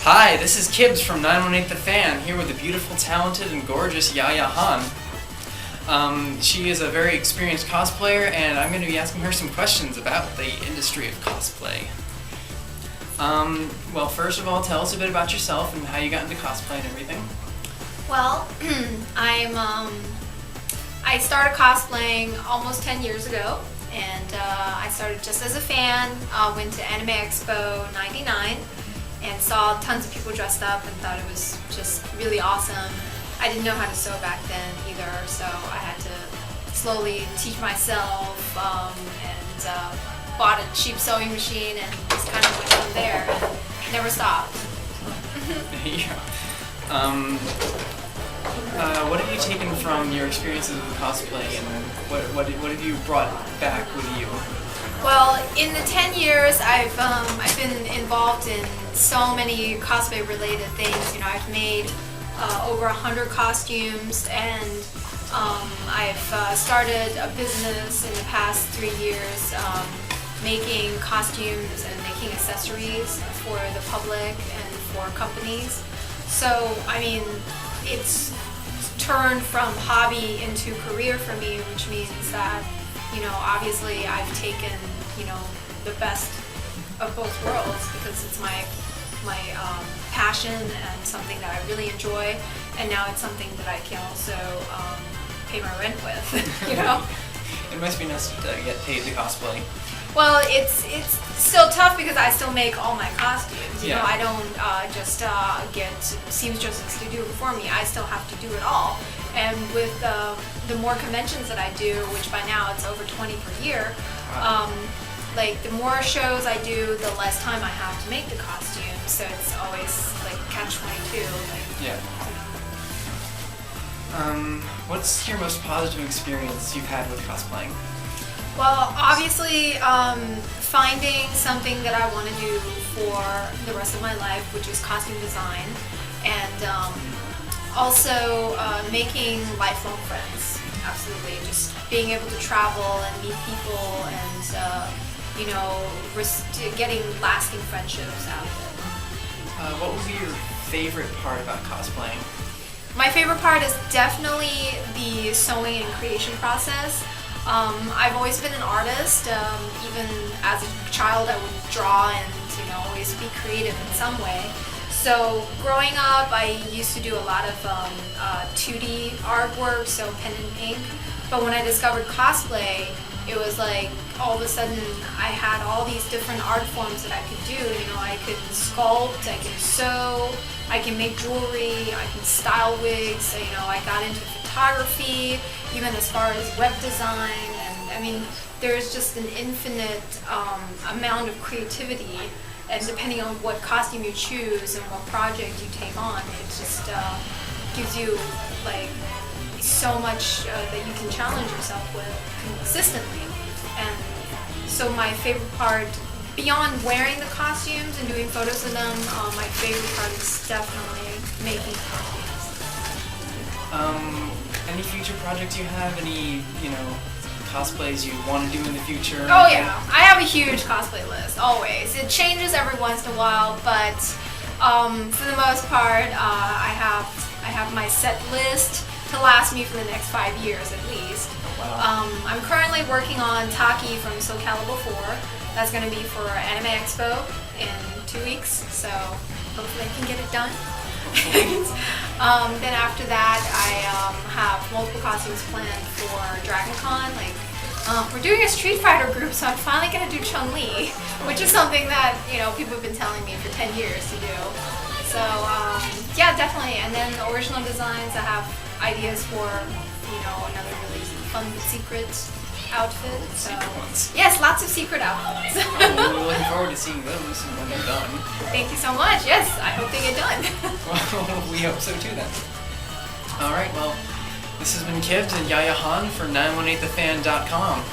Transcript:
Hi, this is Kibbs from 918 The Fan, here with the beautiful, talented, and gorgeous Yaya Han. She is a very experienced cosplayer, and I'm going to be asking her some questions about the industry of cosplay. Well, first of all, tell us a bit about yourself and how you got into cosplay and everything. Well, I started cosplaying almost 10 years ago, and I started just as a fan, went to Anime Expo '99, and saw tons of people dressed up and thought it was just really awesome. I didn't know how to sew back then either, so I had to slowly teach myself, and bought a cheap sewing machine and just kind of went from there and never stopped. Yeah. What have you taken from your experiences with cosplay, and what have you brought back with you? Well, in the 10 years, I've been involved in so many cosplay-related things. You know, I've made over 100 costumes, and I've started a business in the past 3 years making costumes and making accessories for the public and for companies. So, I mean, it's turned from hobby into career for me, which means that, you know, obviously I've taken, you know, the best of both worlds because it's my passion and something that I really enjoy, and now it's something that I can also pay my rent with, you know? It must be nice to get paid to cosplay. Well, it's still tough because I still make all my costumes. You know, I don't just get seamstresses to do it for me. I still have to do it all. And with the more conventions that I do, which by now it's over 20 per year, like the more shows I do, the less time I have to make the costumes. So it's always like catch-22. Yeah. What's your most positive experience you've had with cosplaying? Well, obviously, finding something that I want to do for the rest of my life, which is costume design, and also making lifelong friends. Absolutely, just being able to travel and meet people, and you know, getting lasting friendships out of it. What would be your favorite part about cosplaying? My favorite part is definitely the sewing and creation process. I've always been an artist. Even as a child, I would draw and, you know, always be creative in some way. So growing up, I used to do a lot of 2D artwork, so pen and ink. But when I discovered cosplay, it was like all of a sudden I had all these different art forms that I could do. You know, I could sculpt, I can sew, I can make jewelry, I can style wigs. You know, I got into photography, even as far as web design, and I mean, there's just an infinite amount of creativity, and depending on what costume you choose and what project you take on, it just gives you like so much that you can challenge yourself with consistently. And so my favorite part, beyond wearing the costumes and doing photos of them, my favorite part is definitely making costumes. Any future projects you have? Any, you know, cosplays you want to do in the future? Oh yeah, I have a huge cosplay list, always. It changes every once in a while, but for the most part, I have my set list to last me for the next 5 years at least. Wow. I'm currently working on Taki from SoCalibur 4. That's going to be for Anime Expo in 2 weeks, so hopefully I can get it done. Then after that, I have multiple costumes planned for DragonCon. Like, we're doing a Street Fighter group, so I'm finally going to do Chun-Li, which is something that, you know, people have been telling me for 10 years to do. So, yeah, definitely. And then the original designs, I have ideas for, you know, another really fun secret outfit. So, yes, lots of secret outfits. Well, we're looking forward to seeing those when they're done. Thank you so much. Yes, I hope they get done. Well, we hope so too then. Alright, well, this has been Kibbs and Yaya Han for 918thefan.com.